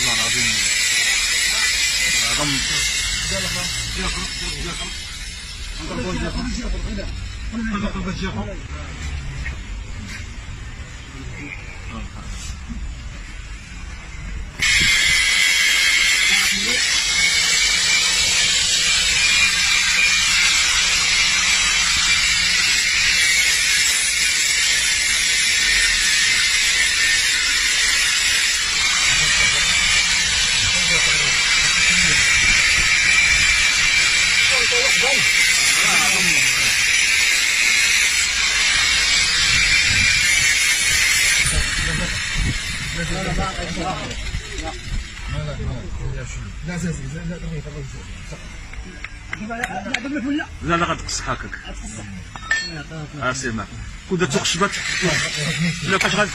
والله العظيم لا لا غتقص هكاك اسير معك كنت تقشبت لا فاش غادي